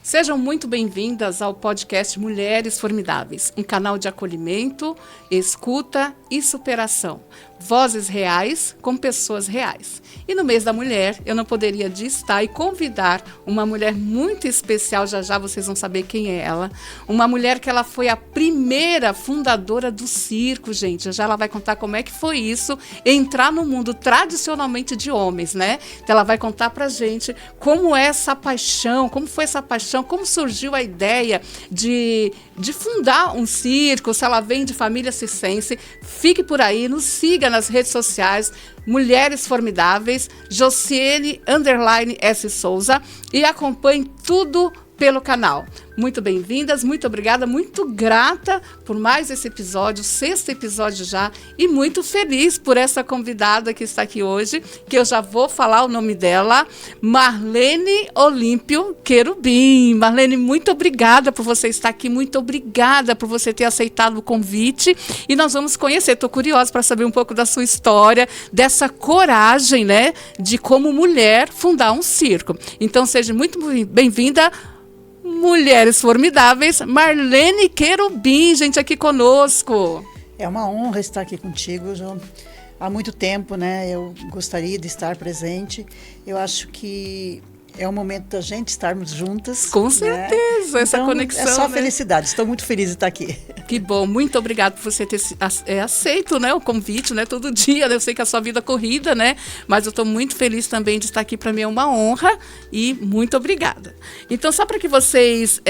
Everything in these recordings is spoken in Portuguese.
Sejam muito bem-vindas ao podcast Mulheres Formidáveis, um canal de acolhimento, escuta e superação. Vozes reais com pessoas reais. E no mês da mulher, eu não poderia estar e convidar uma mulher muito especial, já vocês vão saber quem é ela. Uma mulher que ela foi a primeira fundadora do circo, gente. Já ela vai contar como é que foi isso, entrar no mundo tradicionalmente de homens, né? Então ela vai contar pra gente como é essa paixão, como foi essa paixão, como surgiu a ideia de fundar um circo, se ela vem de família circense. Fique por aí, nos siga nas redes sociais, Mulheres Formidáveis, Josiane_S Souza, e acompanhe tudo pelo canal. Muito bem-vindas, muito obrigada, muito grata por mais esse episódio, 6º episódio já, e muito feliz por essa convidada que está aqui hoje, que eu já vou falar o nome dela, Marlene Olímpio Querubim. Marlene, muito obrigada por você estar aqui, muito obrigada por você ter aceitado o convite, e nós vamos conhecer, estou curiosa para saber um pouco da sua história, dessa coragem, né, de como mulher fundar um circo. Então seja muito bem-vinda, Mulheres Formidáveis, Marlene Querubim, gente, aqui conosco. É uma honra estar aqui contigo, João. Há muito tempo, né? Eu gostaria de estar presente. Eu acho que é o momento da gente estarmos juntas. Com certeza, né? Essa então, conexão. É só né? felicidade. Estou muito feliz de estar aqui. Que bom, muito obrigada por você ter aceito, né, o convite, né, todo dia. Eu sei que a sua vida é corrida, né, mas eu estou muito feliz também de estar aqui. Para mim é uma honra e muito obrigada. Então, só para que vocês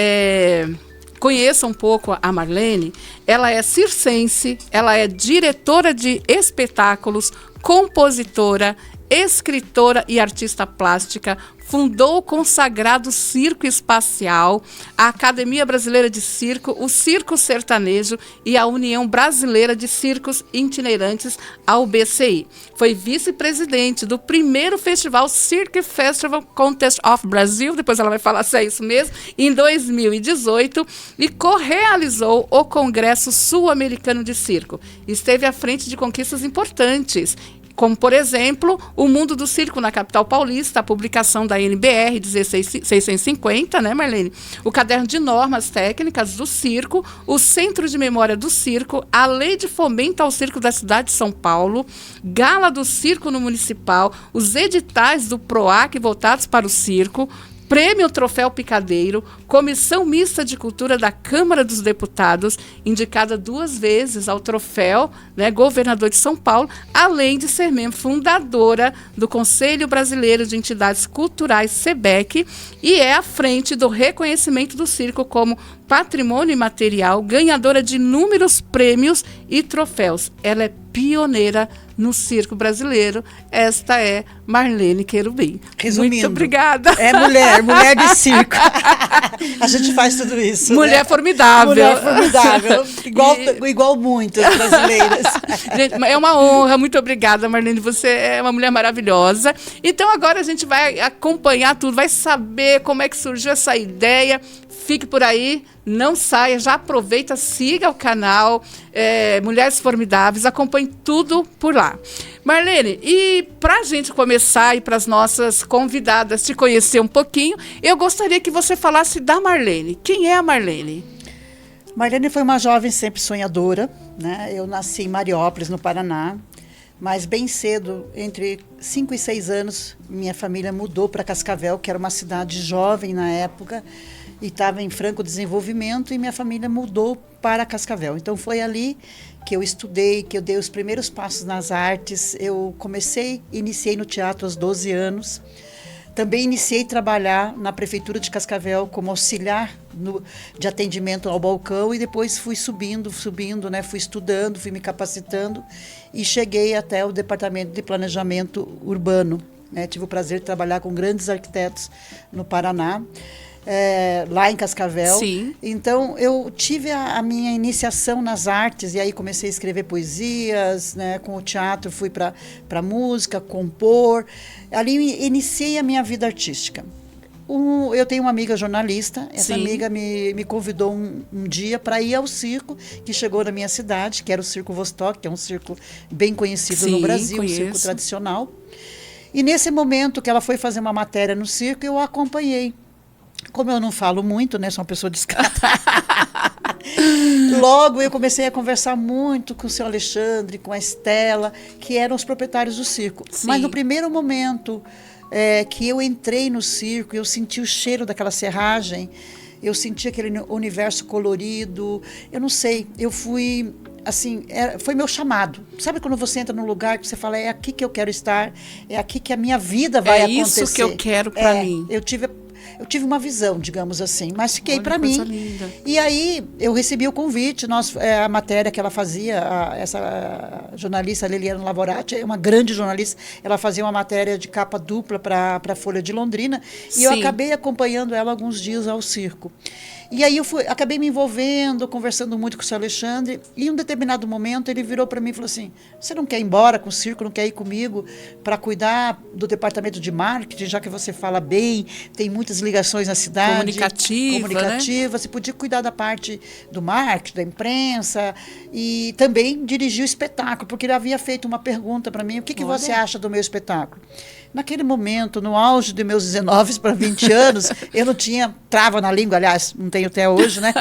conheçam um pouco a Marlene, ela é circense, ela é diretora de espetáculos, compositora, escritora e artista plástica, fundou o consagrado Circo Espacial, a Academia Brasileira de Circo, o Circo Sertanejo e a União Brasileira de Circos Itinerantes, a UBCI. Foi vice-presidente do primeiro festival Cirque Festival Contest of Brazil, depois ela vai falar se é isso mesmo, em 2018, e co-realizou o Congresso Sul-Americano de Circo. Esteve à frente de conquistas importantes, como, por exemplo, o Mundo do Circo na capital paulista, a publicação da NBR 16650, né, Marlene? O Caderno de Normas Técnicas do Circo, o Centro de Memória do Circo, a Lei de Fomento ao Circo da cidade de São Paulo, Gala do Circo no Municipal, os editais do PROAC voltados para o circo, Prêmio Troféu Picadeiro, Comissão Mista de Cultura da Câmara dos Deputados, indicada 2 vezes ao troféu, né, governador de São Paulo, além de ser membro fundadora do Conselho Brasileiro de Entidades Culturais, SEBEC, e é à frente do reconhecimento do circo como patrimônio imaterial, ganhadora de inúmeros prêmios e troféus. Ela é pioneira no circo brasileiro. Esta é Marlene Querubim. Resumindo, muito obrigada. É mulher de circo. A gente faz tudo isso. Mulher, né? Formidável. Mulher formidável. Igual muitas brasileiras. Gente, é uma honra. Muito obrigada, Marlene. Você é uma mulher maravilhosa. Então agora a gente vai acompanhar tudo, vai saber como é que surgiu essa ideia. Fique por aí, não saia, já aproveita, siga o canal Mulheres Formidáveis, acompanhe tudo por lá. Marlene, e para a gente começar e para as nossas convidadas te conhecer um pouquinho, eu gostaria que você falasse da Marlene. Quem é a Marlene? Marlene foi uma jovem sempre sonhadora, né? Eu nasci em Mariópolis, no Paraná, mas bem cedo, entre 5 e 6 anos, minha família mudou para Cascavel, que era uma cidade jovem na época, e estava em franco desenvolvimento, e minha família mudou para Cascavel. Então foi ali que eu estudei, que eu dei os primeiros passos nas artes. Eu iniciei no teatro aos 12 anos. Também iniciei a trabalhar na Prefeitura de Cascavel como auxiliar de atendimento ao balcão, e depois fui subindo, né? Fui estudando, fui me capacitando e cheguei até o Departamento de Planejamento Urbano, né? Tive o prazer de trabalhar com grandes arquitetos no Paraná. Lá em Cascavel. Sim. Então, eu tive a minha iniciação nas artes, e aí comecei a escrever poesias, né? Com o teatro fui para música, compor. Ali iniciei a minha vida artística. Eu tenho uma amiga jornalista, essa Sim. amiga me convidou um dia para ir ao circo, que chegou na minha cidade, que era o Circo Vostok, que é um circo bem conhecido Sim, no Brasil, conheço. um circo tradicional. E nesse momento que ela foi fazer uma matéria no circo, eu a acompanhei. Como eu não falo muito, né? Sou uma pessoa discreta. Logo eu comecei a conversar muito com o seu Alexandre, com a Estela, que eram os proprietários do circo. Sim. Mas no primeiro momento que eu entrei no circo, eu senti o cheiro daquela serragem, eu senti aquele universo colorido, eu não sei, eu fui... Assim, foi meu chamado. Sabe quando você entra num lugar que você fala, é aqui que eu quero estar, é aqui que a minha vida vai acontecer. É isso que eu quero para mim. Eu tive uma visão, digamos assim, mas fiquei para coisa mim. Linda. E aí eu recebi o convite, a matéria que ela fazia, essa jornalista Liliana Lavorati, é uma grande jornalista, ela fazia uma matéria de capa dupla para a Folha de Londrina, e eu acabei acompanhando ela alguns dias ao circo. E aí acabei me envolvendo, conversando muito com o seu Alexandre, e em um determinado momento ele virou para mim e falou assim, você não quer ir embora com o circo, não quer ir comigo para cuidar do departamento de marketing, já que você fala bem, tem muitas ligações na cidade. Comunicativa, né? Você podia cuidar da parte do marketing, da imprensa, e também dirigir o espetáculo, porque ele havia feito uma pergunta para mim, o que você acha do meu espetáculo? Naquele momento, no auge dos meus 19 para 20 anos, eu não tinha trava na língua, aliás, não tenho até hoje, né?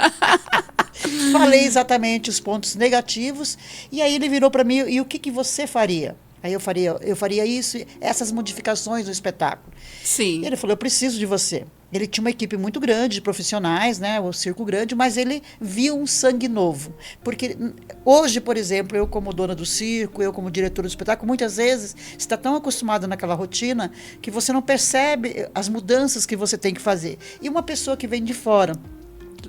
Falei exatamente os pontos negativos, e aí ele virou para mim, e o que você faria? Aí eu faria isso, essas modificações no espetáculo. Sim. Ele falou, eu preciso de você. Ele tinha uma equipe muito grande de profissionais, né, o circo grande, mas ele viu um sangue novo. Porque hoje, por exemplo, eu como dona do circo, eu como diretora do espetáculo, muitas vezes você está tão acostumada naquela rotina que você não percebe as mudanças que você tem que fazer. E uma pessoa que vem de fora,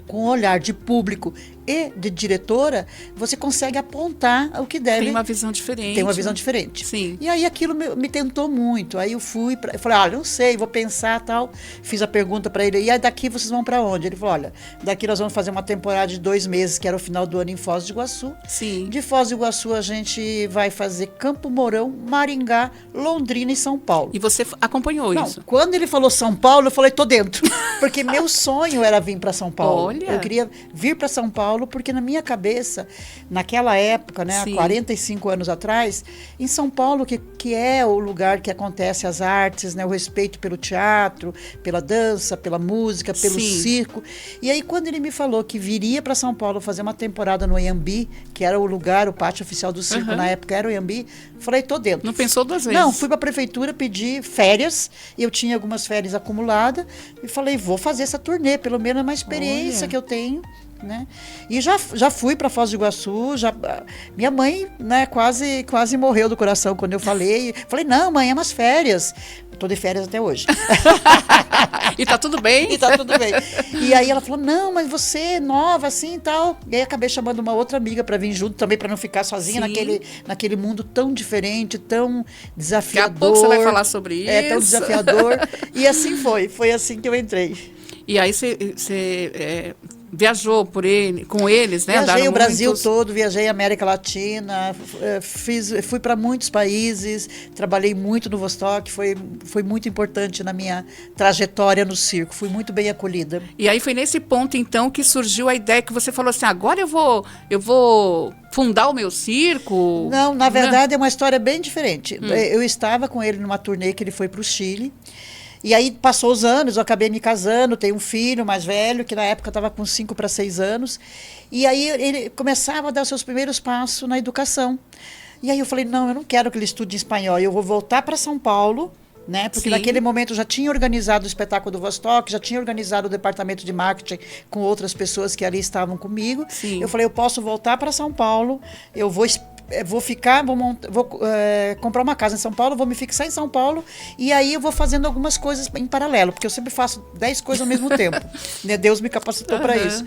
com um olhar de público e de diretora, você consegue apontar o que deve... Tem uma visão diferente. Tem uma visão diferente. Sim. E aí aquilo me tentou muito. Aí eu falei, olha, não sei, vou pensar tal. Fiz a pergunta para ele, e aí daqui vocês vão para onde? Ele falou, olha, daqui nós vamos fazer uma temporada de 2 meses, que era o final do ano em Foz do Iguaçu. Sim. De Foz do Iguaçu a gente vai fazer Campo Mourão, Maringá, Londrina e São Paulo. E você acompanhou isso? Quando ele falou São Paulo, eu falei, tô dentro. Porque meu sonho era vir para São Paulo. Olha. Eu queria vir para São Paulo, porque na minha cabeça, naquela época, né, há 45 anos atrás, em São Paulo, que é o lugar que acontece as artes, né, o respeito pelo teatro, pela dança, pela música, pelo circo. E aí, quando ele me falou que viria para São Paulo fazer uma temporada no Iambi, que era o lugar, o pátio oficial do circo, na época era o Iambi, falei, tô dentro. Não pensou 2 vezes? Não, fui para a prefeitura pedir férias, eu tinha algumas férias acumuladas, e falei, vou fazer essa turnê, pelo menos é uma experiência que eu tenho. Né? E já fui para Foz do Iguaçu, minha mãe, né, quase morreu do coração quando eu falei. Falei, não, mãe, é umas férias. Estou de férias até hoje. E tá tudo bem? E tá tudo bem. E aí ela falou, não, mas você é nova assim e tal. E aí acabei chamando uma outra amiga para vir junto também, para não ficar sozinha naquele mundo tão diferente, tão desafiador. Daqui a pouco você vai falar sobre isso. É, tão desafiador. E assim foi assim que eu entrei. E aí você viajou com eles, né? Viajei o Brasil todo, viajei a América Latina, fui para muitos países, trabalhei muito no Vostok, foi muito importante na minha trajetória no circo, fui muito bem acolhida. E aí foi nesse ponto, então, que surgiu a ideia que você falou assim, agora eu vou fundar o meu circo? Não, na verdade é uma história bem diferente. Eu estava com ele numa turnê que ele foi para o Chile. E aí passou os anos, eu acabei me casando, tenho um filho mais velho, que na época estava com 5 para 6 anos. E aí ele começava a dar os seus primeiros passos na educação. E aí eu falei, não, eu não quero que ele estude espanhol, eu vou voltar para São Paulo, né? Porque naquele momento eu já tinha organizado o espetáculo do Vostok, já tinha organizado o departamento de marketing com outras pessoas que ali estavam comigo. Sim. Eu falei, eu posso voltar para São Paulo, eu vou ficar, vou comprar uma casa em São Paulo, vou me fixar em São Paulo e aí eu vou fazendo algumas coisas em paralelo, porque eu sempre faço 10 coisas ao mesmo tempo. Né? Deus me capacitou para isso.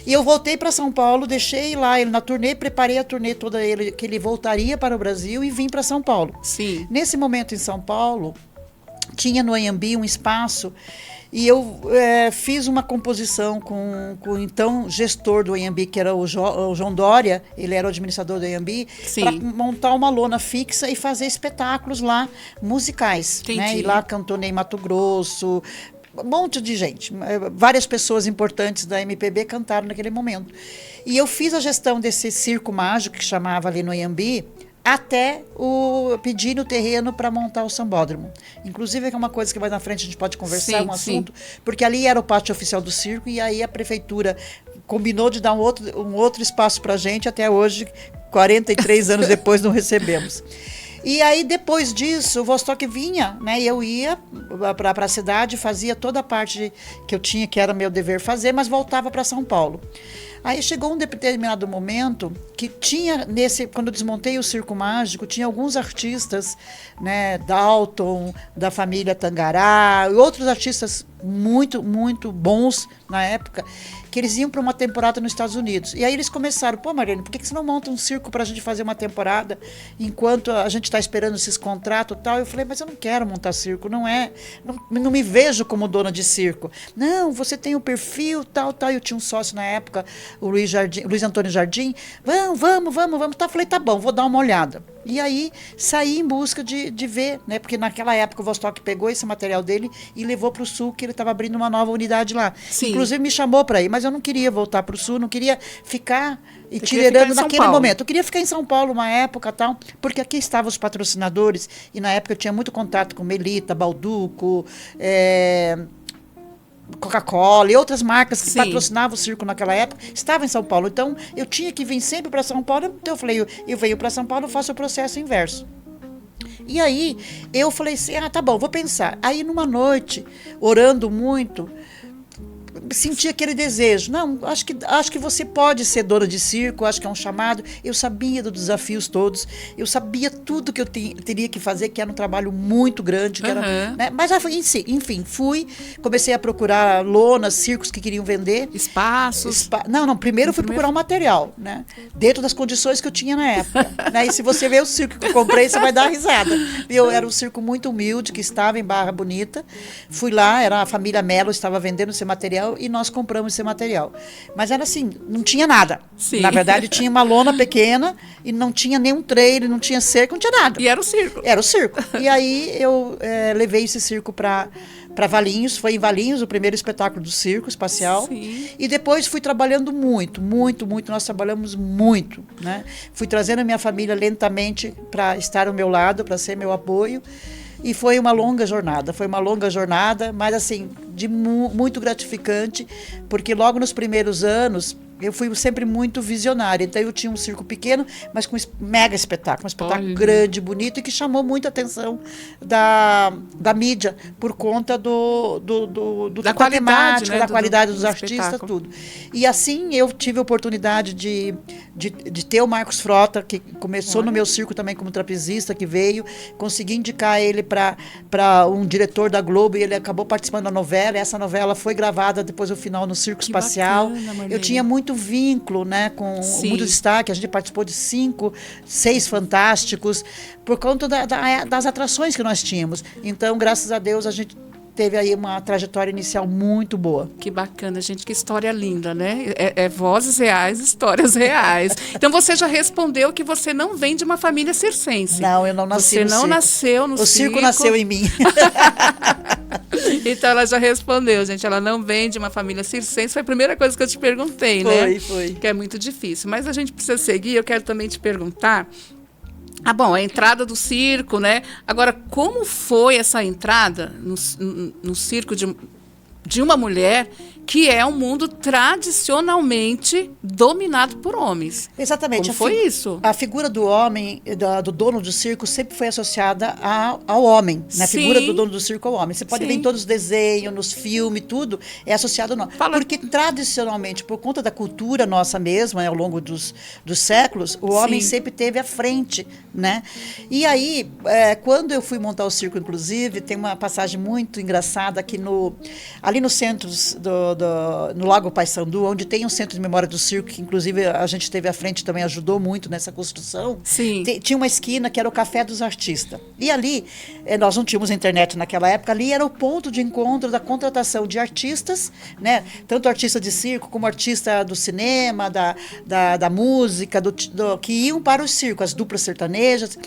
E eu voltei para São Paulo, deixei lá ele na turnê, preparei a turnê toda que ele voltaria para o Brasil e vim para São Paulo. Sim. Nesse momento em São Paulo, tinha no Anhembi um espaço e eu fiz uma composição com o então gestor do Anhembi, que era o João Dória, ele era o administrador do Anhembi, para montar uma lona fixa e fazer espetáculos lá, musicais. Né? E lá cantou Ney Mato Grosso, um monte de gente, várias pessoas importantes da MPB cantaram naquele momento. E eu fiz a gestão desse circo mágico, que chamava ali no Anhembi, até pedir o terreno para montar o sambódromo. Inclusive, é uma coisa que mais na frente a gente pode conversar, um assunto, porque ali era o pátio oficial do circo, e aí a prefeitura combinou de dar um outro espaço para a gente. Até hoje, 43 anos depois, não recebemos. E aí, depois disso, o Vostok vinha, né? Eu ia para a cidade, fazia toda a parte que eu tinha, que era meu dever fazer, mas voltava para São Paulo. Aí chegou um determinado momento que tinha, quando eu desmontei o Circo Mágico, tinha alguns artistas, né, Dalton, da família Tangará, e outros artistas muito, muito bons na época, que eles iam para uma temporada nos Estados Unidos. E aí eles começaram, pô, Marlene, por que você não monta um circo para a gente fazer uma temporada enquanto a gente está esperando esses contratos e tal? Eu falei, mas eu não quero montar circo, não me vejo como dona de circo. Não, você tem o perfil, tal. Eu tinha um sócio na época, o Luiz Antônio Jardim, vamos. Tá, falei, tá bom, vou dar uma olhada. E aí saí em busca de ver, né? Porque naquela época o Vostok pegou esse material dele e levou para o Sul, que ele estava abrindo uma nova unidade lá. Sim. Inclusive me chamou para ir, mas eu não queria voltar para o Sul, não queria ficar itinerando naquele momento. Eu queria ficar em São Paulo uma época, tal, porque aqui estavam os patrocinadores, e na época eu tinha muito contato com Melita, Balduco, Coca-Cola e outras marcas que patrocinavam o circo naquela época, estavam em São Paulo. Então, eu tinha que vir sempre para São Paulo. Então, eu falei, eu venho para São Paulo, eu faço o processo inverso. E aí, eu falei assim, tá bom, vou pensar. Aí, numa noite, orando muito, senti aquele desejo. Não, acho que você pode ser dona de circo, acho que é um chamado. Eu sabia dos desafios todos, eu sabia tudo que eu teria que fazer, que era um trabalho muito grande, que era, né? Mas enfim, comecei a procurar lonas, circos que queriam vender. Espaços? Não, primeiro fui procurar um material, né? Dentro das condições que eu tinha na época. Né? E se você ver o circo que eu comprei, você vai dar risada. Era um circo muito humilde, que estava em Barra Bonita. Fui lá, era a família Mello, estava vendendo esse material, e nós compramos esse material. Mas era assim, não tinha nada. Sim. Na verdade, tinha uma lona pequena e não tinha nenhum trailer, não tinha cerco, não tinha nada. E era o circo. Era o circo. E aí eu levei esse circo para Valinhos. Foi em Valinhos o primeiro espetáculo do circo espacial. Sim. E depois fui trabalhando muito. Nós trabalhamos muito, né? Fui trazendo a minha família lentamente para estar ao meu lado, para ser meu apoio. E foi uma longa jornada, mas assim, muito gratificante, porque logo nos primeiros anos eu fui sempre muito visionária. Então eu tinha um circo pequeno, mas com mega espetáculo, um espetáculo grande, bonito, e que chamou muito a atenção da mídia, por conta da qualidade, né? Da qualidade dos artistas, tudo. E assim eu tive a oportunidade de ter o Marcos Frota, que começou no meu circo também como trapezista, que veio, consegui indicar ele para um diretor da Globo, e ele acabou participando da novela. E essa novela foi gravada depois no final no Circo Espacial. Bacana, eu tinha muito vínculo, né, com muito destaque. A gente participou de 5, 6 Fantásticos, por conta das atrações que nós tínhamos. Então, graças a Deus, a gente teve aí uma trajetória inicial muito boa. Que bacana, gente, que história linda, né? Vozes reais, histórias reais. Então você já respondeu que você não vem de uma família circense. Não, eu não nasci no circo. Você não nasceu no circo. O circo nasceu em mim. Então ela já respondeu, gente. Ela não vem de uma família circense. Foi a primeira coisa que eu te perguntei, né? Foi. Que é muito difícil. Mas a gente precisa seguir. Eu quero também te perguntar. Bom, a entrada do circo, né? Agora, como foi essa entrada no circo de uma mulher que é um mundo tradicionalmente dominado por homens? Exatamente. Como foi isso? A figura do homem, do dono do circo, sempre foi associada ao homem. Né? A figura do dono do circo ao homem. Você pode ver em todos os desenhos, nos filmes, tudo, é associado ao nome. Porque tradicionalmente, por conta da cultura nossa mesma, ao longo dos séculos, o homem sempre teve à frente, né? E aí, quando eu fui montar o circo, inclusive, tem uma passagem muito engraçada aqui ali no centro no Lago Paissandu, onde tem um centro de memória do circo, que inclusive a gente esteve à frente, também ajudou muito nessa construção. Sim. Tinha uma esquina que era o Café dos Artistas. E ali, nós não tínhamos internet naquela época, ali era o ponto de encontro da contratação de artistas, né? Tanto artista de circo como artista do cinema, da música, que iam para o circo, as duplas sertanejas.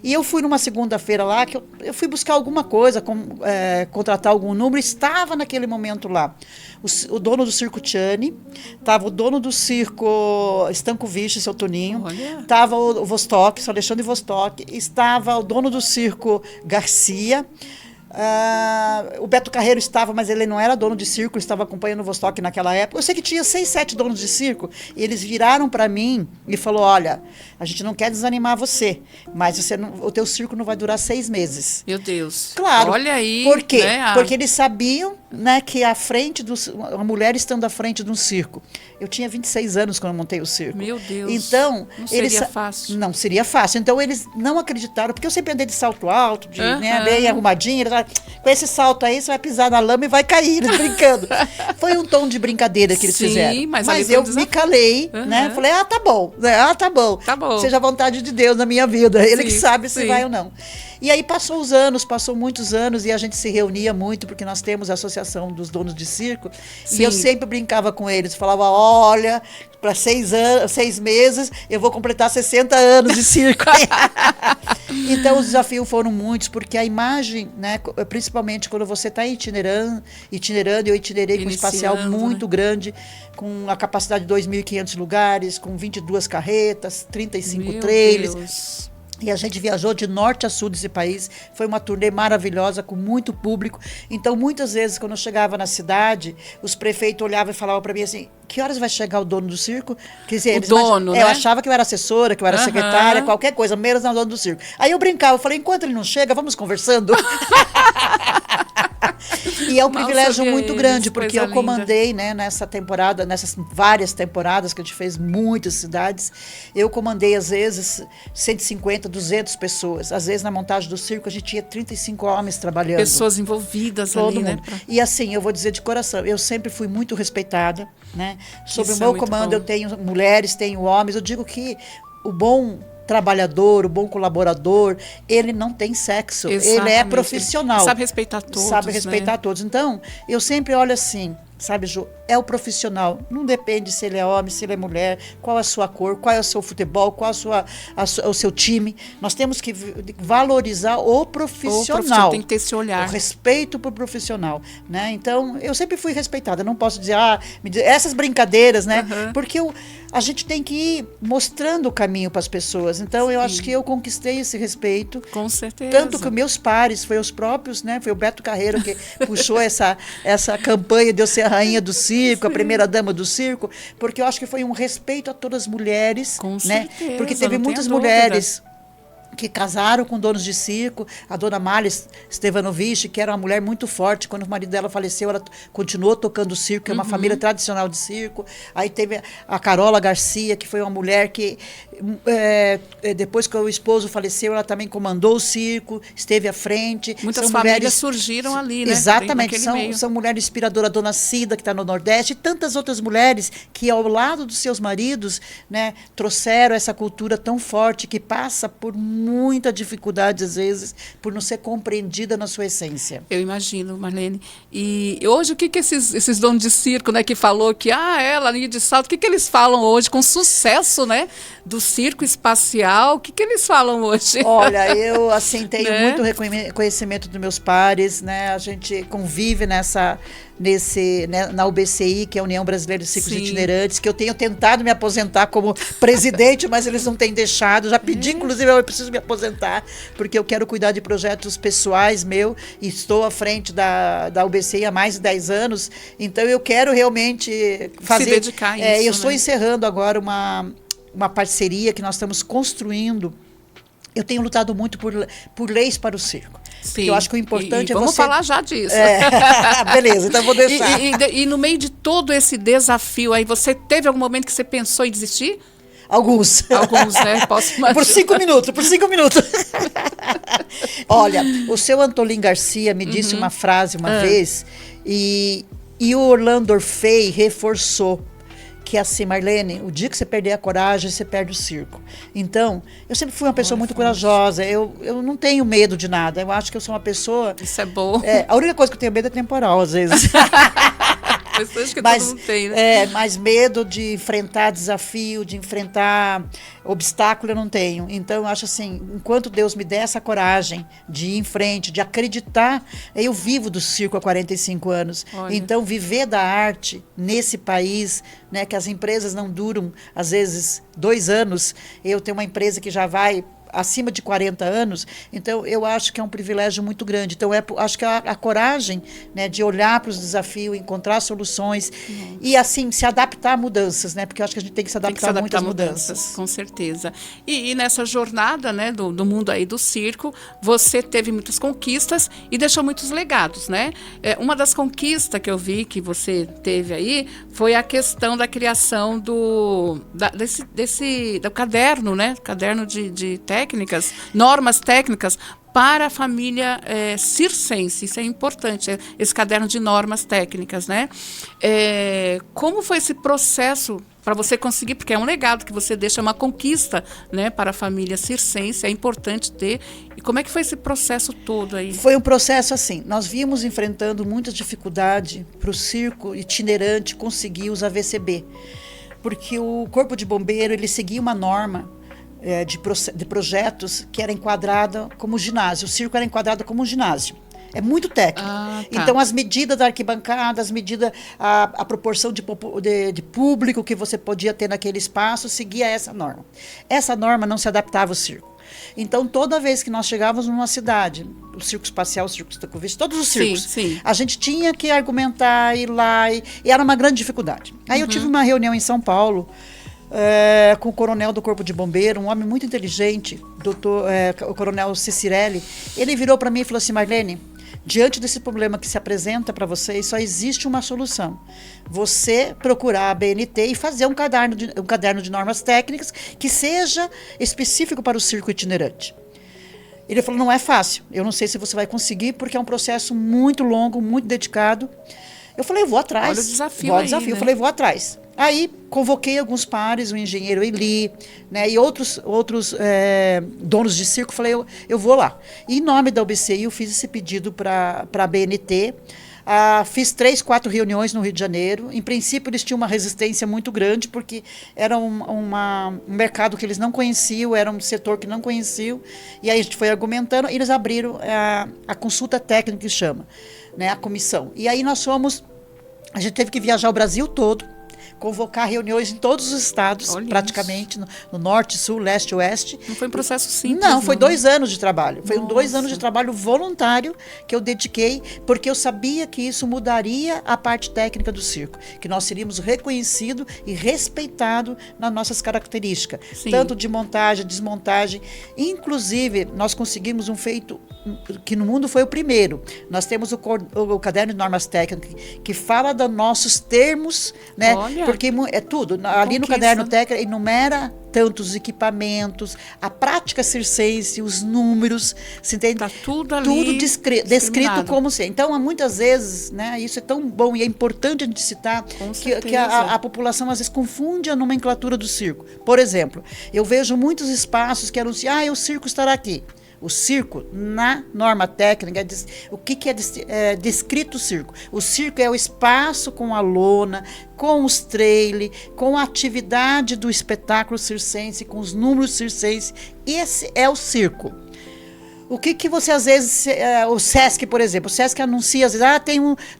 E eu fui numa segunda-feira lá, que eu fui buscar alguma coisa, contratar algum número, estava naquele momento lá o dono do Circo Tchane, estava o dono do Circo Stankovic, seu Toninho, estava o Vostok, seu Alexandre Vostok, estava o dono do Circo Garcia, o Beto Carreiro estava, mas ele não era dono de circo, ele estava acompanhando o Vostok naquela época. Eu sei que tinha 6, 7 donos de circo, e eles viraram para mim e falou: olha, a gente não quer desanimar você, mas o teu circo não vai durar 6 meses. Meu Deus. Claro. Olha aí. Por quê? Né, Porque eles sabiam, né, que uma mulher estando à frente de um circo. Eu tinha 26 anos quando eu montei o circo. Meu Deus. Então, não seria fácil. Não seria fácil. Então, eles não acreditaram, porque eu sempre andei de salto alto, né, bem arrumadinha. Com esse salto aí, você vai pisar na lama e vai cair, eles brincando. Foi um tom de brincadeira que eles fizeram. Mas eu me calei, né? Falei, tá bom. Tá bom. Tá bom. Seja a vontade de Deus na minha vida. Ele que sabe se vai ou não. E aí passou muitos anos, e a gente se reunia muito, porque nós temos a Associação dos Donos de Circo, e eu sempre brincava com eles, falava: olha, para 6 meses eu vou completar 60 anos de circo. Então os desafios foram muitos, porque a imagem, né, principalmente quando você está itinerando, eu itinerei com um espacial muito grande, com a capacidade de 2.500 lugares, com 22 carretas, 35 trailers. Deus. E a gente viajou de norte a sul desse país. Foi uma turnê maravilhosa, com muito público. Então, muitas vezes, quando eu chegava na cidade, os prefeitos olhavam e falavam para mim assim: que horas vai chegar o dono do circo? Quer dizer, né? Eu achava que eu era assessora, que eu era secretária, qualquer coisa, menos não dono do circo. Aí eu brincava, eu falei: enquanto ele não chega, vamos conversando. E é um privilégio muito grande, porque eu comandei, né, nessas várias temporadas que a gente fez, muitas cidades, eu comandei às vezes 150, 200 pessoas. Às vezes na montagem do circo a gente tinha 35 homens trabalhando. Pessoas envolvidas todo ali, mundo. né? E assim, eu vou dizer de coração, eu sempre fui muito respeitada, né? Sob o meu comando eu tenho mulheres, tenho homens. Eu digo que o bom trabalhador, o bom colaborador, ele não tem sexo. Exatamente. Ele é profissional. Ele sabe respeitar todos. Sabe respeitar todos. Então, eu sempre olho assim, sabe, Ju? É o profissional. Não depende se ele é homem, se ele é mulher, qual é a sua cor, qual é o seu futebol, qual o seu time. Nós temos que valorizar o profissional. Tem que ter esse olhar. O respeito para o profissional, né? Então, eu sempre fui respeitada. Não posso dizer, essas brincadeiras, né? Porque a gente tem que ir mostrando o caminho para as pessoas. Então, eu acho que eu conquistei esse respeito. Com certeza. Tanto que meus pares, foi os próprios, né? Foi o Beto Carreiro que puxou essa campanha de eu ser a rainha do circo, a primeira dama do circo, porque eu acho que foi um respeito a todas as mulheres, com né? Certeza, porque teve muitas mulheres que casaram com donos de circo. A dona Mália Stevanovic, que era uma mulher muito forte, quando o marido dela faleceu, ela continuou tocando circo, que é uma família tradicional de circo. Aí teve a Carola Garcia, que foi uma mulher que, depois que o esposo faleceu, ela também comandou o circo, esteve à frente. Muitas famílias surgiram ali, né? Exatamente, são mulheres inspiradoras. A dona Cida, que está no Nordeste, e tantas outras mulheres que, ao lado dos seus maridos, né, trouxeram essa cultura tão forte, que passa por muita dificuldade, às vezes, por não ser compreendida na sua essência. Eu imagino, Marlene. E hoje, o que esses donos de circo, né, que falou que, ela linha de salto, o que eles falam hoje com sucesso, né, do circo espacial? O que eles falam hoje? Olha, eu, assim, tenho muito reconhecimento dos meus pares, né, a gente convive na UBCI, que é a União Brasileira de Circos Itinerantes, que eu tenho tentado me aposentar como presidente, mas eles não têm deixado. Já pedi, inclusive, eu preciso me aposentar, porque eu quero cuidar de projetos pessoais meu, e estou à frente da UBCI há mais de 10 anos, então eu quero realmente fazer... Se dedicar a isso, eu estou encerrando agora uma parceria que nós estamos construindo. Eu tenho lutado muito por leis para o circo. Sim. Eu acho que o importante vamos falar já disso. Beleza, então vou deixar. E no meio de todo esse desafio aí, você teve algum momento que você pensou em desistir? Alguns, né? Posso imaginar. Por 5 minutos. Olha, o seu Antolin Garcia me disse uma frase uma vez, e o Orlando Orfei reforçou, que é assim: Marlene, o dia que você perder a coragem, você perde o circo. Então, eu sempre fui uma pessoa muito corajosa, eu não tenho medo de nada, eu acho que eu sou uma pessoa... Isso é bom. A única coisa que eu tenho medo é temporal, às vezes. Acho que todo mundo tem, né? Mas medo de enfrentar desafio, de enfrentar obstáculo eu não tenho. Então, eu acho assim, enquanto Deus me der essa coragem de ir em frente, de acreditar, eu vivo do circo há 45 anos. Olha. Então, viver da arte nesse país, né, que as empresas não duram, às vezes, 2 anos. Eu tenho uma empresa que já vai acima de 40 anos, então eu acho que é um privilégio muito grande. Então, acho que a coragem, né, de olhar para os desafios, encontrar soluções e, assim, se adaptar a mudanças, né? Porque eu acho que a gente tem que se adaptar a muitas mudanças. Com certeza. E nessa jornada, né, do mundo aí do circo, você teve muitas conquistas e deixou muitos legados, né? Uma das conquistas que eu vi que você teve aí foi a questão da criação do caderno, né? Caderno de técnicas, normas técnicas para a família circense. Isso é importante, esse caderno de normas técnicas, né? Como foi esse processo para você conseguir, porque é um legado que você deixa, uma conquista, né, para a família circense, é importante ter. E como é que foi esse processo todo aí? Foi um processo assim, nós vimos enfrentando muita dificuldade para o circo itinerante conseguir os AVCB, porque o Corpo de Bombeiro, ele seguia uma norma de projetos que era enquadrada como ginásio. O circo era enquadrado como um ginásio. É muito técnico. Tá. Então, as medidas da arquibancada, a proporção de público que você podia ter naquele espaço, seguia essa norma. Essa norma não se adaptava ao circo. Então, toda vez que nós chegávamos numa cidade, o Circo Espacial, o Circo Estacovici, todos os circos, sim. A gente tinha que argumentar, ir lá, e era uma grande dificuldade. Aí eu tive uma reunião em São Paulo, com o coronel do Corpo de Bombeiro, um homem muito inteligente, o coronel Cicirelli. Ele virou para mim e falou assim: Marlene, diante desse problema que se apresenta para vocês, só existe uma solução. Você procurar a BNT e fazer um caderno de normas técnicas que seja específico para o circo itinerante. Ele falou: não é fácil, eu não sei se você vai conseguir, porque é um processo muito longo, muito dedicado. Eu falei: eu vou atrás. Olha o desafio aí, né? Eu falei: vou atrás. Aí convoquei alguns pares, o engenheiro Eli, né, e outros donos de circo. Falei: eu vou lá. E em nome da UBCI eu fiz esse pedido para a BNT. Fiz 3, 4 reuniões no Rio de Janeiro. Em princípio, eles tinham uma resistência muito grande, porque era um mercado que eles não conheciam, era um setor que não conheciam. E aí a gente foi argumentando, e eles abriram a consulta técnica, que chama, né, a comissão. E aí a gente teve que viajar o Brasil todo, convocar reuniões em todos os estados, olha, praticamente, no norte, sul, leste, oeste. Não foi um processo simples. Não, foi 2 anos de trabalho. Foi Nossa. 2 anos de trabalho voluntário que eu dediquei, porque eu sabia que isso mudaria a parte técnica do circo, que nós seríamos reconhecidos e respeitados nas nossas características, Sim. tanto de montagem, desmontagem. Inclusive, nós conseguimos um feito que no mundo foi o primeiro. Nós temos o caderno de normas técnicas que fala dos nossos termos, né? Olha. Porque é tudo. Ali no caderno técnico enumera tantos equipamentos, a prática circense, os números, se entende? Tá tudo ali. Tudo descrito como se. Então, muitas vezes, né, isso é tão bom e é importante a gente citar que a população às vezes confunde a nomenclatura do circo. Por exemplo, eu vejo muitos espaços que anunciam: o circo estará aqui. O circo, na norma técnica, o que é descrito o circo? O circo é o espaço com a lona, com os trailers, com a atividade do espetáculo circense, com os números circenses. Esse é o circo. O que você, às vezes, o Sesc, por exemplo, o Sesc anuncia, às vezes,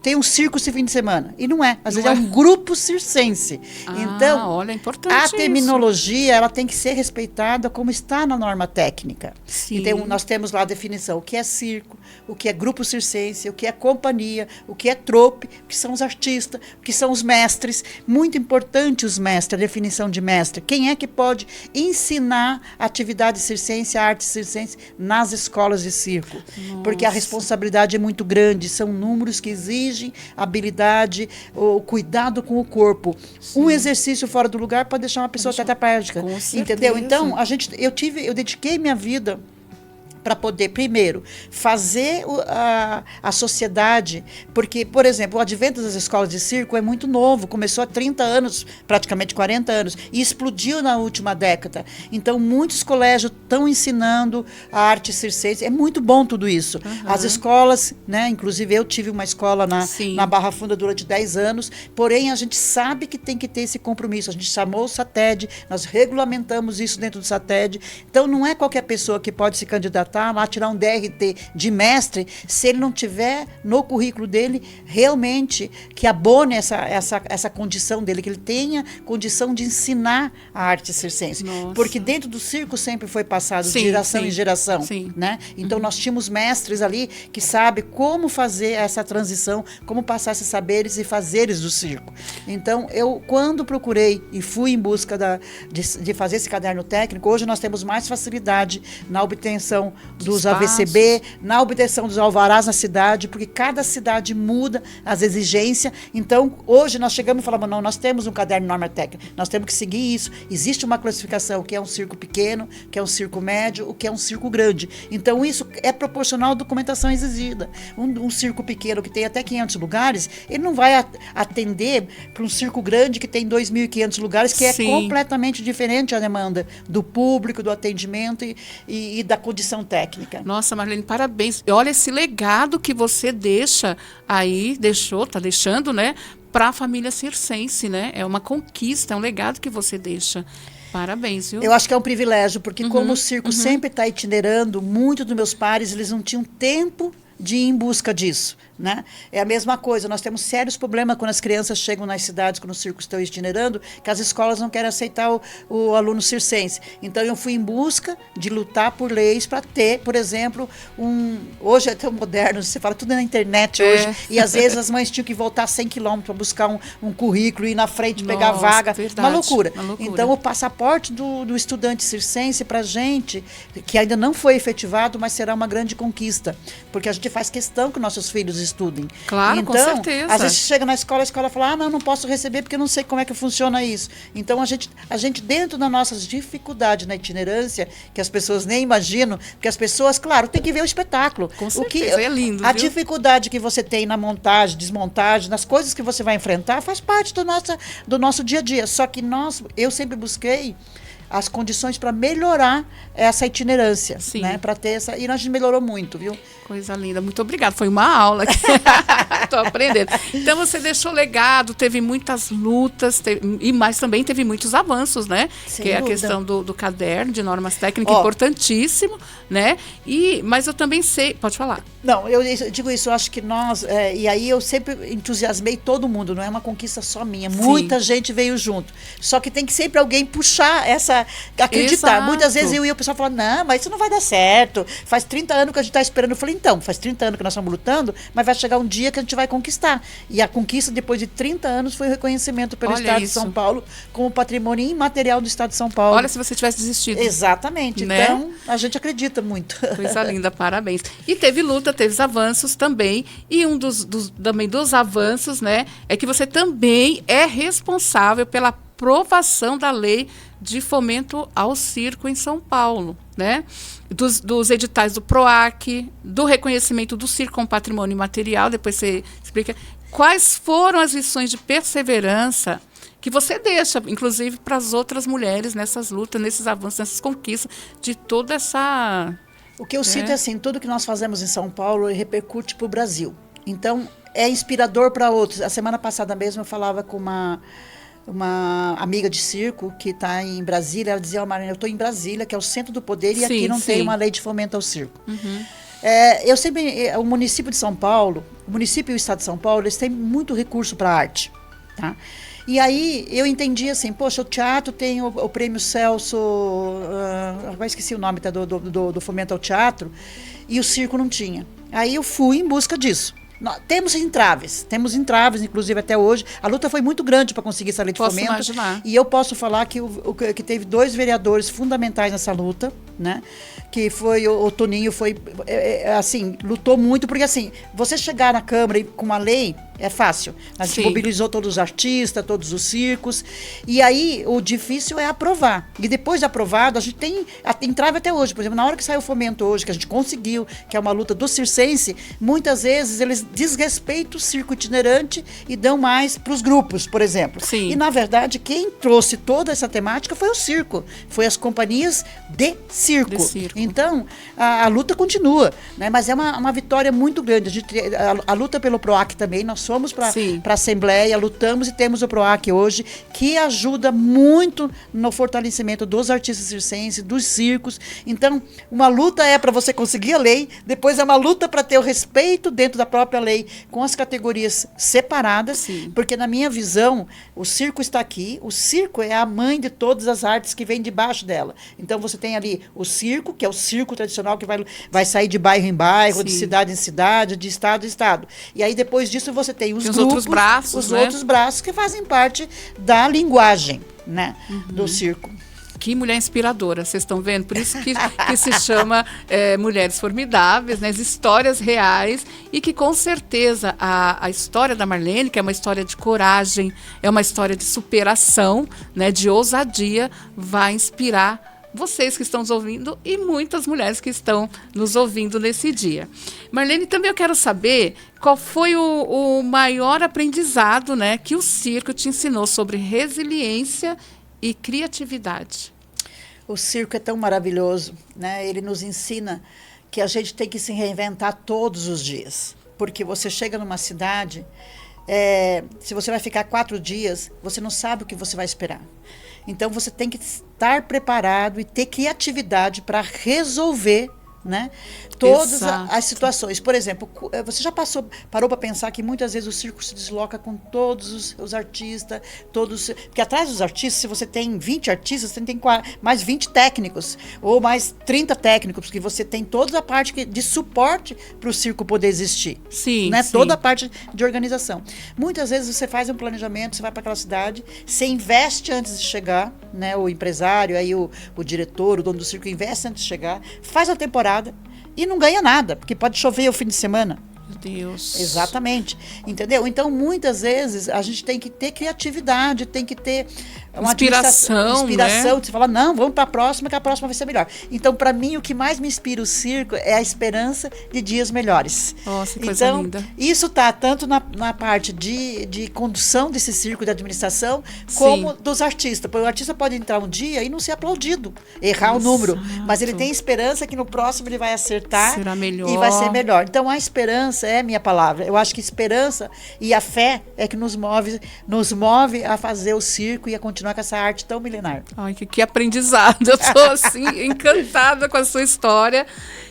tem um circo esse fim de semana. E não é. Às vezes é um grupo circense. Então, olha, é importante a terminologia, ela tem que ser respeitada como está na norma técnica. Sim. Então, nós temos lá a definição: o que é circo, o que é grupo circense, o que é companhia, o que é trope, o que são os artistas, o que são os mestres. Muito importante os mestres, a definição de mestre. Quem é que pode ensinar a atividade circense, a arte circense nas escolas de circo? Nossa. Porque a responsabilidade é muito grande, são números que exigem habilidade, o cuidado com o corpo. Sim. Um exercício fora do lugar pode deixar uma pessoa tetraplégica, entendeu? Então, eu dediquei minha vida para poder, primeiro, fazer a sociedade, porque, por exemplo, o advento das escolas de circo é muito novo, começou há 30 anos, praticamente 40 anos, e explodiu na última década. Então, muitos colégios estão ensinando a arte circense, é muito bom tudo isso. As escolas, né, inclusive eu tive uma escola na Barra Funda durante 10 anos, porém a gente sabe que tem que ter esse compromisso. A gente chamou o SATED, nós regulamentamos isso dentro do SATED, então não é qualquer pessoa que pode se candidatar lá, tirar um DRT de mestre, se ele não tiver no currículo dele realmente que abone essa condição dele, que ele tenha condição de ensinar a arte circense. Nossa. Porque dentro do circo sempre foi passado de geração em geração. Né? Então nós tínhamos mestres ali que sabem como fazer essa transição, como passar esses saberes e fazeres do circo. Então eu, quando procurei e fui em busca de fazer esse caderno técnico, hoje nós temos mais facilidade na obtenção dos AVCB, na obtenção dos alvarás na cidade, porque cada cidade muda as exigências. Então, hoje nós chegamos e falamos, não, nós temos um caderno de norma técnica, nós temos que seguir isso. Existe uma classificação, o que é um circo pequeno, o que é um circo médio, o que é um circo grande. Então, isso é proporcional à documentação exigida. Um circo pequeno que tem até 500 lugares, ele não vai atender para um circo grande que tem 2.500 lugares, que é completamente diferente a demanda do público, do atendimento e da condição técnica. Nossa, Marlene, parabéns. Olha esse legado que você deixa aí, tá deixando, né, para a família circense, né? É uma conquista, é um legado que você deixa. Parabéns, viu? Eu acho que é um privilégio, porque como o circo sempre está itinerando, muitos dos meus pares, eles não tinham tempo de ir em busca disso. Né? É a mesma coisa, nós temos sérios problemas quando as crianças chegam nas cidades, quando os circos estão itinerando, que as escolas não querem aceitar o aluno circense. Então eu fui em busca de lutar por leis para ter, por exemplo, hoje é tão moderno, você fala tudo na internet hoje, e às vezes as mães tinham que voltar 100 quilômetros para buscar um currículo, ir na frente, pegar vaga, verdade, uma loucura. Então o passaporte passaporte do estudante circense para a gente, que ainda não foi efetivado, mas será uma grande conquista, porque a gente faz questão que nossos filhos estudem. Claro, então, com certeza. às vezes chega na escola, a escola fala, não posso receber porque eu não sei como é que funciona isso. Então, a gente dentro das nossas dificuldades na itinerância, que as pessoas nem imaginam, porque as pessoas, claro, tem que ver o espetáculo. Com certeza, é lindo, a viu? dificuldade que você tem na montagem, desmontagem, nas coisas que você vai enfrentar, faz parte do nosso dia a dia. Só que eu sempre busquei as condições para melhorar essa itinerância, né? Para ter essa, e a gente melhorou muito, viu? Coisa linda, muito obrigada. Foi uma aula. Estou aprendendo. Então você deixou legado, teve muitas lutas, mas também teve muitos avanços, né? Sem que é dúvida. A questão do caderno de normas técnicas, importantíssimo, né? Mas eu também sei, pode falar. Não, eu digo isso, eu acho que nós, e aí eu sempre entusiasmei todo mundo, não é uma conquista só minha, muita gente veio junto, só que tem que sempre alguém puxar acreditar. Exato. Muitas vezes o pessoal fala, não, mas isso não vai dar certo, faz 30 anos que a gente está esperando. Eu falei, então, faz 30 anos que nós estamos lutando, mas vai chegar um dia que a gente vai conquistar. E a conquista, depois de 30 anos, foi o reconhecimento pelo Estado de São Paulo como patrimônio imaterial do Estado de São Paulo. Olha, se você tivesse desistido. Exatamente, né? Então a gente acredita muito. Coisa linda, parabéns. E teve luta, teve avanços também, e um também dos avanços, né, é que você também é responsável pela aprovação da lei de fomento ao circo em São Paulo, né? Dos editais do PROAC, do reconhecimento do circo como patrimônio imaterial. Depois você explica quais foram as lições de perseverança que você deixa, inclusive, para as outras mulheres nessas lutas, nesses avanços, nessas conquistas, de toda essa... O que eu sinto é assim, tudo que nós fazemos em São Paulo repercute para o Brasil. Então, é inspirador para outros. A semana passada mesmo eu falava com uma amiga de circo que está em Brasília. Ela dizia, Marina, eu estou em Brasília, que é o centro do poder, e aqui não tem uma lei de fomento ao circo. O município de São Paulo, o município e o estado de São Paulo, eles têm muito recurso para a arte, tá? E aí eu entendi assim, poxa, o teatro tem o prêmio Celso, agora esqueci o nome do fomento ao teatro, e o circo não tinha. Aí eu fui em busca disso. Temos entraves, inclusive até hoje. A luta foi muito grande para conseguir essa lei de fomento. Imaginar. E eu posso falar que teve 2 vereadores fundamentais nessa luta, né? Que foi o Toninho, assim, lutou muito, porque assim, você chegar na Câmara com uma lei, é fácil. A gente Sim. mobilizou todos os artistas, todos os circos. E aí, o difícil é aprovar. E depois de aprovado, a gente tem entrave até hoje. Por exemplo, na hora que saiu o fomento hoje, que a gente conseguiu, que é uma luta do circense, muitas vezes eles desrespeitam o circo itinerante e dão mais para os grupos, por exemplo. Sim. E, na verdade, quem trouxe toda essa temática foi o circo. Foi as companhias de circo. Então, a luta continua, né? Mas é uma vitória muito grande. A luta pelo PROAC também, nós fomos para a Assembleia, lutamos e temos o PROAC hoje, que ajuda muito no fortalecimento dos artistas circenses, dos circos. Então, uma luta é para você conseguir a lei, depois é uma luta para ter o respeito dentro da própria lei, com as categorias separadas, porque na minha visão, o circo está aqui, o circo é a mãe de todas as artes que vem debaixo dela. Então, você tem ali o circo, que é o circo tradicional, que vai sair de bairro em bairro, de cidade em cidade, de estado em estado. E aí, depois disso, você tem os grupos, outros braços, os outros braços que fazem parte da linguagem, né, do circo. Que mulher inspiradora, vocês estão vendo? Por isso que se chama Mulheres Formidáveis, né? As histórias reais, e que com certeza a história da Marlene, que é uma história de coragem, é uma história de superação, né? De ousadia, vai inspirar vocês que estão nos ouvindo e muitas mulheres que estão nos ouvindo nesse dia. Marlene, também eu quero saber qual foi o maior aprendizado, né, que o circo te ensinou sobre resiliência e criatividade. O circo é tão maravilhoso, né? Ele nos ensina que a gente tem que se reinventar todos os dias. Porque você chega numa cidade, se você vai ficar 4 dias, você não sabe o que você vai esperar. Então, você tem que estar preparado e ter criatividade para resolver, né, todas as situações. Por exemplo, você já parou para pensar que muitas vezes o circo se desloca com todos os artistas, porque atrás dos artistas, se você tem 20 artistas, você tem mais 20 técnicos, ou mais 30 técnicos, porque você tem toda a parte de suporte para o circo poder existir. Sim, né? Sim. Toda a parte de organização. Muitas vezes você faz um planejamento, você vai para aquela cidade, você investe antes de chegar, né? O empresário, aí o diretor, o dono do circo investe antes de chegar, faz a temporada e não ganha nada, porque pode chover o fim de semana. Meu Deus. Exatamente. Entendeu? Então, muitas vezes, a gente tem que ter criatividade, tem que ter uma inspiração, né? Você fala, não, vamos para a próxima, que a próxima vai ser melhor. Então, para mim, o que mais me inspira o circo é a esperança de dias melhores. Nossa, que coisa linda. Isso está tanto na parte de condução desse circo, de administração, como dos artistas. Porque o artista pode entrar um dia e não ser aplaudido, errar o número, mas ele tem esperança que no próximo ele vai acertar. Será melhor. E vai ser melhor. Então, a esperança é a minha palavra. Eu acho que esperança e a fé é que nos move a fazer o circo e a continuar com essa arte tão milenar. Ai, que aprendizado. Eu estou assim, encantada com a sua história.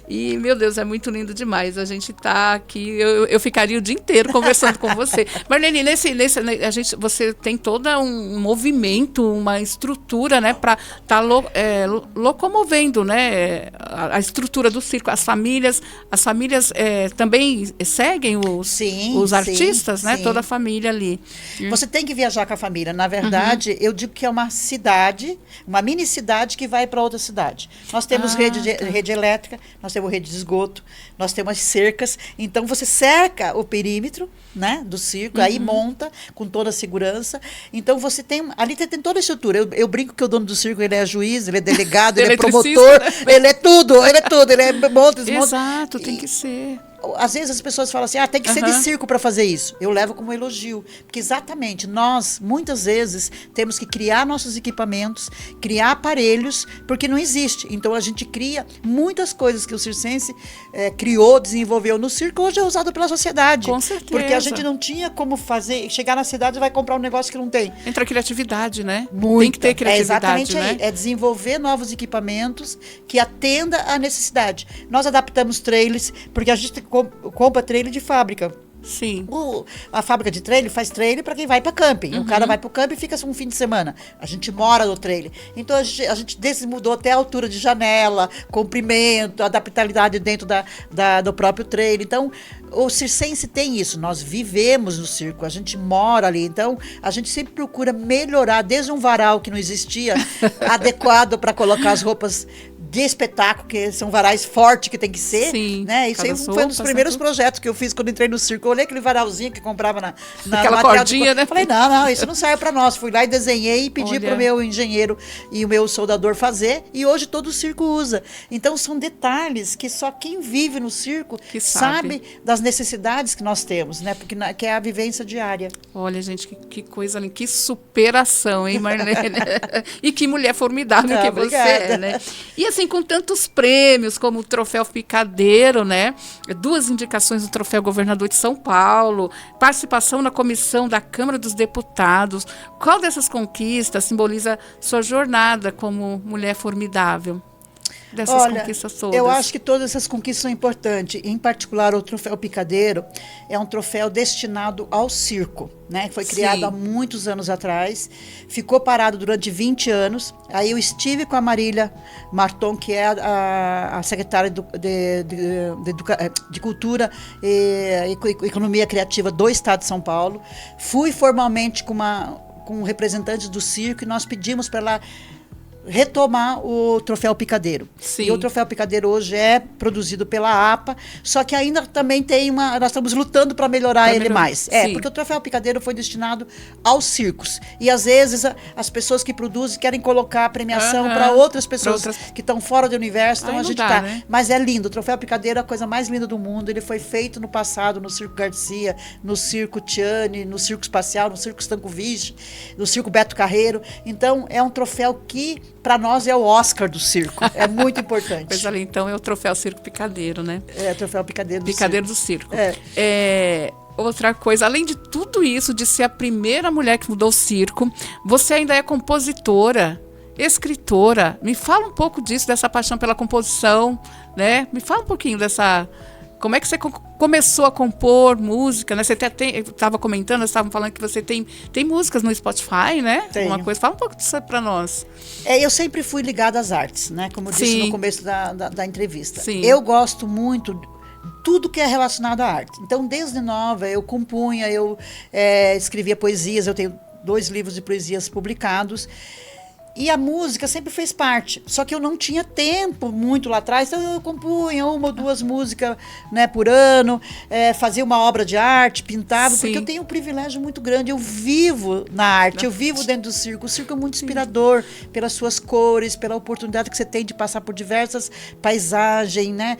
E, meu Deus, é muito lindo demais. A gente está aqui, eu ficaria o dia inteiro conversando com você. Marlene, você tem todo um movimento, uma estrutura, né, para estar locomovendo, né, a estrutura do circo. As famílias também seguem os artistas, né? Sim. Toda a família ali. Você tem que viajar com a família. Na verdade, eu digo que é uma cidade, uma mini cidade que vai para outra cidade. Nós temos rede elétrica, nós temos rede de esgoto, nós temos cercas. Então, você cerca o perímetro, né, do circo, aí monta com toda a segurança. Então, você tem... Ali tem toda a estrutura. Eu brinco que o dono do circo, ele é juiz, ele é delegado, ele é promotor, né? Ele é tudo, ele é monta, desmonta. Exato, tem que ser. Às vezes as pessoas falam assim, tem que ser de circo para fazer isso. Eu levo como elogio. Porque exatamente, nós, muitas vezes, temos que criar nossos equipamentos, criar aparelhos, porque não existe. Então, a gente cria muitas coisas que o circense criou, desenvolveu no circo, hoje é usado pela sociedade. Com certeza. Porque a gente não tinha como fazer, chegar na cidade e vai comprar um negócio que não tem. Entra a criatividade, né? Muita. Tem que ter criatividade, exatamente né? aí. É desenvolver novos equipamentos que atenda à necessidade. Nós adaptamos trailers, porque a gente compra trailer de fábrica. Sim. A fábrica de trailer faz trailer para quem vai para camping. O cara vai para o camping e fica um fim de semana. A gente mora no trailer. Então, a gente mudou até a altura de janela, comprimento, adaptabilidade dentro do próprio trailer. Então, o circense tem isso. Nós vivemos no circo, a gente mora ali. Então, a gente sempre procura melhorar, desde um varal que não existia, adequado para colocar as roupas de espetáculo, que são varais fortes que tem que ser. Sim, Né? Isso aí foi um dos primeiros projetos que eu fiz quando entrei no circo. Eu olhei aquele varalzinho que comprava na aquela cordinha, né? Falei, não, isso não serve para nós. Fui lá e desenhei e pedi Olha. pro meu engenheiro e o meu soldador fazer. E hoje todo o circo usa. Então são detalhes que só quem vive no circo Que sabe das necessidades que nós temos, né? Porque que é a vivência diária. Olha, gente, que coisa linda, que superação, hein, Marlene? E que mulher formidável que você é, né? E assim, com tantos prêmios, como o Troféu Picadeiro, né? 2 indicações do Troféu Governador de São Paulo, participação na comissão da Câmara dos Deputados. Qual dessas conquistas simboliza sua jornada como mulher formidável? Dessas conquistas todas. Eu acho que todas essas conquistas são importantes. Em particular, o Troféu Picadeiro é um troféu destinado ao circo, né? Foi criado há muitos anos atrás, ficou parado durante 20 anos. Aí eu estive com a Marília Marton, que é a secretária de Cultura e Economia Criativa do Estado de São Paulo. Fui formalmente com representantes do circo e nós pedimos para ela retomar o Troféu Picadeiro. Sim. E o Troféu Picadeiro hoje é produzido pela APA, só que ainda também tem nós estamos lutando para melhorar ele mais. Porque o Troféu Picadeiro foi destinado aos circos. E às vezes as pessoas que produzem querem colocar a premiação para outras pessoas que estão fora do universo, então a gente né? Mas é lindo. O Troféu Picadeiro é a coisa mais linda do mundo. Ele foi feito no passado no Circo Garcia, no Circo Tiani, no Circo Espacial, no Circo Stankovic, no Circo Beto Carreiro. Então é um troféu que para nós é o Oscar do circo. É muito importante. Pois ali, então, é o Troféu Circo Picadeiro, né? É, o Troféu Picadeiro do Picadeiro Circo. do Circo. Outra coisa, além de tudo isso, de ser a primeira mulher que mudou o circo, você ainda é compositora, escritora. Me fala um pouco disso, dessa paixão pela composição, né? Me fala um pouquinho dessa... Como é que você começou a compor música, né? Você estava comentando, vocês estavam falando que você tem músicas no Spotify, né? Tenho. Uma coisa, fala um pouco disso para nós. Eu sempre fui ligada às artes, né? Como eu disse no começo da entrevista. Sim. Eu gosto muito tudo que é relacionado à arte. Então, desde nova, eu compunha, eu escrevia poesias, eu tenho 2 livros de poesias publicados. E a música sempre fez parte, só que eu não tinha tempo muito lá atrás, então eu compunha 1 ou 2 músicas, né, por ano, fazia uma obra de arte, pintava, porque eu tenho um privilégio muito grande, eu vivo na arte, eu vivo dentro do circo. O circo é muito inspirador pelas suas cores, pela oportunidade que você tem de passar por diversas paisagens, né?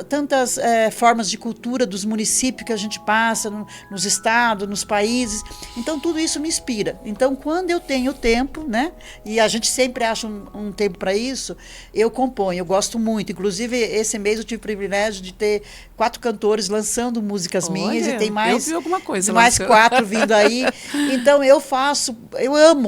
Tantas formas de cultura dos municípios que a gente passa, nos estados, nos países. Então tudo isso me inspira. Então quando eu tenho tempo, né? E a gente sempre acha um tempo para isso, eu componho, eu gosto muito. Inclusive, esse mês eu tive o privilégio de ter 4 cantores lançando músicas minhas e tem mais, eu vi alguma coisa mais 4 vindo aí. Então, eu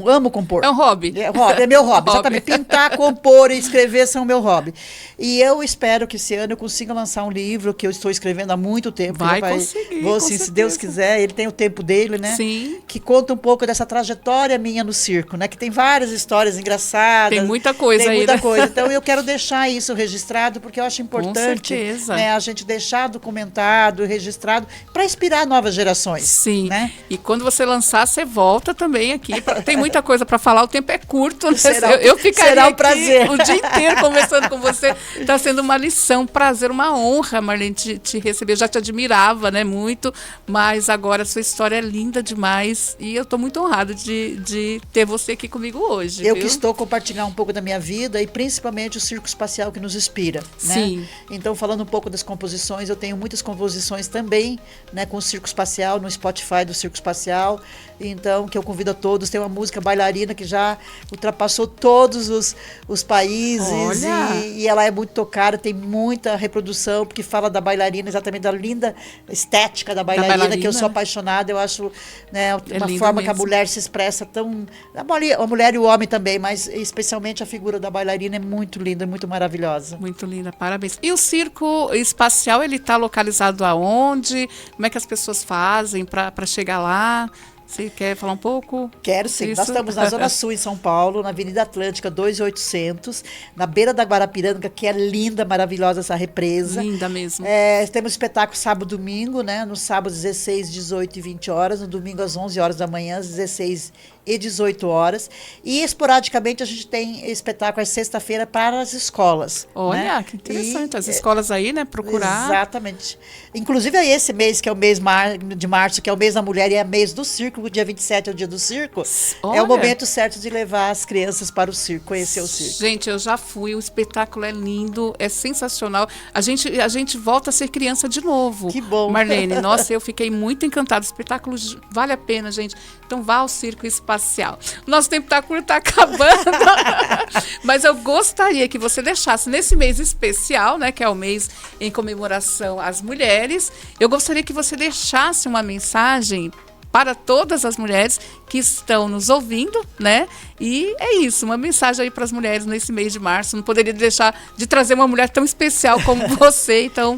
amo compor. É um hobby. É meu hobby, exatamente. Pintar, compor e escrever são meu hobby. E eu espero que esse ano eu consiga lançar um livro que eu estou escrevendo há muito tempo. Vai conseguir, com se Deus quiser, ele tem o tempo dele, né? Sim. Que conta um pouco dessa trajetória minha no circo, né? Que tem várias histórias engraçadas. Tem muita coisa aí, Tem muita né? coisa. Então, eu quero deixar isso registrado, porque eu acho importante, com certeza, né, a gente deixar documentado, registrado, para inspirar novas gerações. Sim. Né? E quando você lançar, você volta também aqui. Tem muita coisa para falar, o tempo é curto, né? Será, eu ficaria será um aqui prazer. o dia inteiro conversando com você. Está sendo uma lição, um prazer, uma honra, Marlene, te receber. Eu já te admirava, né, muito, mas agora a sua história é linda demais e eu estou muito honrada de ter você aqui comigo hoje. Eu viu? que estou compartilhar um pouco da minha vida e principalmente o circo espacial que nos inspira. Sim. Né? Então, falando um pouco das composições, eu tenho muitas composições também, né, com o Circo Espacial, no Spotify do Circo Espacial. Então, que eu convido a todos. Tem uma música bailarina que já ultrapassou todos os países e ela é muito tocada, tem muita reprodução, porque fala da bailarina, exatamente da linda estética da bailarina, que eu sou apaixonada. Eu acho, né, uma forma mesmo que a mulher se expressa tão... A mulher e o homem também, mas especialmente a figura da bailarina é muito linda, muito maravilhosa. Muito linda, parabéns. E o Circo Espacial, ele está localizado aonde? Como é que as pessoas fazem para chegar lá? Você quer falar um pouco? Quero sim. Isso. Nós estamos na Zona Sul, em São Paulo, na Avenida Atlântica 2800, na beira da Guarapiranga, que é linda, maravilhosa essa represa. Linda mesmo. Temos espetáculo sábado e domingo, né? No sábado, 16, 18 e 20 horas. No domingo, às 11 horas da manhã, às 16 e 18 horas. E, esporadicamente, a gente tem espetáculo às sexta-feira para as escolas. Olha, né? que interessante. As escolas aí, né? Procurar. Exatamente. Inclusive, é esse mês, que é o mês de março, que é o mês da mulher e é mês do circo, o dia 27 é o dia do circo. Olha. É o momento certo de levar as crianças para o circo, conhecer o circo. Gente, eu já fui, o espetáculo é lindo, é sensacional. A gente volta a ser criança de novo. Que bom. Marlene, nossa, eu fiquei muito encantada. O espetáculo vale a pena, gente. Então vá ao Circo Espacial. Nosso tempo tá curto, tá acabando. Mas eu gostaria que você deixasse nesse mês especial, né, que é o mês em comemoração às mulheres, eu gostaria que você deixasse uma mensagem para todas as mulheres que estão nos ouvindo, né? E é isso, uma mensagem aí para as mulheres nesse mês de março. Não poderia deixar de trazer uma mulher tão especial como você, então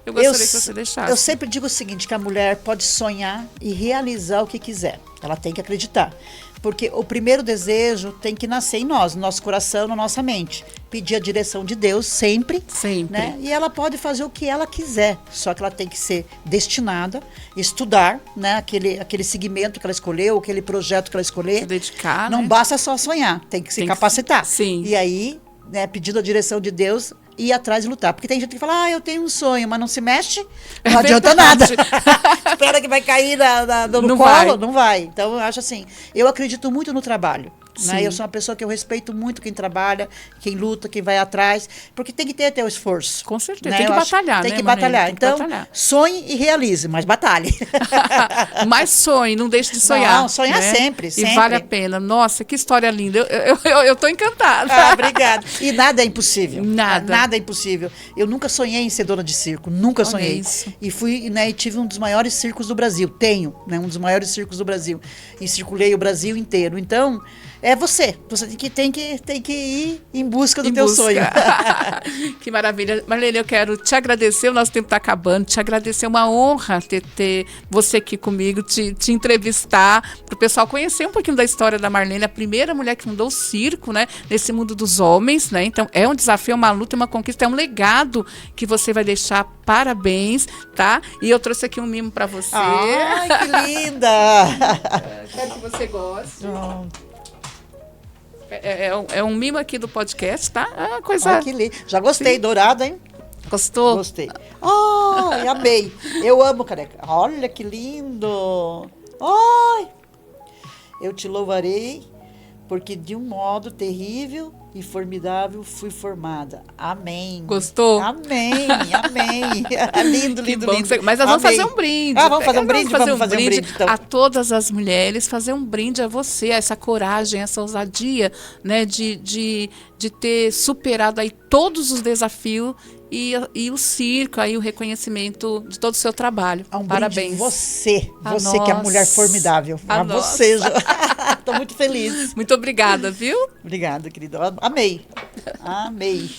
eu gostaria que você deixasse. Eu sempre digo o seguinte, que a mulher pode sonhar e realizar o que quiser. Ela tem que acreditar. Porque o primeiro desejo tem que nascer em nós, no nosso coração, na nossa mente. Pedir a direção de Deus sempre. Sempre. Né? E ela pode fazer o que ela quiser. Só que ela tem que ser destinada, estudar, né? aquele segmento que ela escolheu, aquele projeto que ela escolher. Se dedicar, Não né? basta só sonhar, tem que se capacitar. Sim. E aí, né, pedindo a direção de Deus, ir atrás e lutar. Porque tem gente que fala, eu tenho um sonho, mas não se mexe, não adianta nada. Espera que vai cair no Não colo, vai. não vai. Então, eu acho assim, eu acredito muito no trabalho. Né? Sim. Eu sou uma pessoa que eu respeito muito quem trabalha, quem luta, quem vai atrás, porque tem que ter até o esforço. Com certeza, né? tem que Eu acho batalhar, Tem né, que Marlene? batalhar. Tem que Então, batalhar. sonhe e realize, mas batalhe. Mas sonhe, não deixe de sonhar. Não, sonhar né? sempre, E sempre. vale a pena. Nossa, que história linda. Eu tô encantada. Obrigada. E nada é impossível. Nada. Nada é impossível. Eu nunca sonhei em ser dona de circo, nunca Olha sonhei. isso. E fui, né, e tive um dos maiores circos do Brasil. Tenho, né, um dos maiores circos do Brasil. E circulei o Brasil inteiro. Então, é você. Você tem que ir em busca do teu sonho. Que maravilha. Marlene, eu quero te agradecer, o nosso tempo está acabando, te agradecer, uma honra ter você aqui comigo, te entrevistar, para o pessoal conhecer um pouquinho da história da Marlene, a primeira mulher que fundou o circo, né, nesse mundo dos homens, né? Então, é um desafio, uma luta, uma conquista, é um legado que você vai deixar. Parabéns, tá? E eu trouxe aqui um mimo para você. Ai, que linda! Espero que você goste. É um mimo aqui do podcast, tá? Ah, coisa... Ai, que lindo. Já gostei, Sim. dourado, hein? Gostou? Gostei. Ai, amei. Eu amo caneca. Olha que lindo. Ai. Eu te louvarei, porque de um modo terrível e formidável fui formada. Amém. Gostou? Amém, amém. Lindo, Que lindo, bom lindo. que você... Mas nós vamos Amei. fazer um brinde. Ah, vamos fazer um brinde? Vamos fazer um brinde, então. A todas as mulheres, fazer um brinde a você, a essa coragem, essa ousadia, né, de ter superado aí todos os desafios e o circo, aí o reconhecimento de todo o seu trabalho. Um brinde Parabéns. você A que é a nós. mulher formidável. A A nós. você. Estou muito feliz. Muito obrigada, viu? Obrigada, querida. Amei. Amei.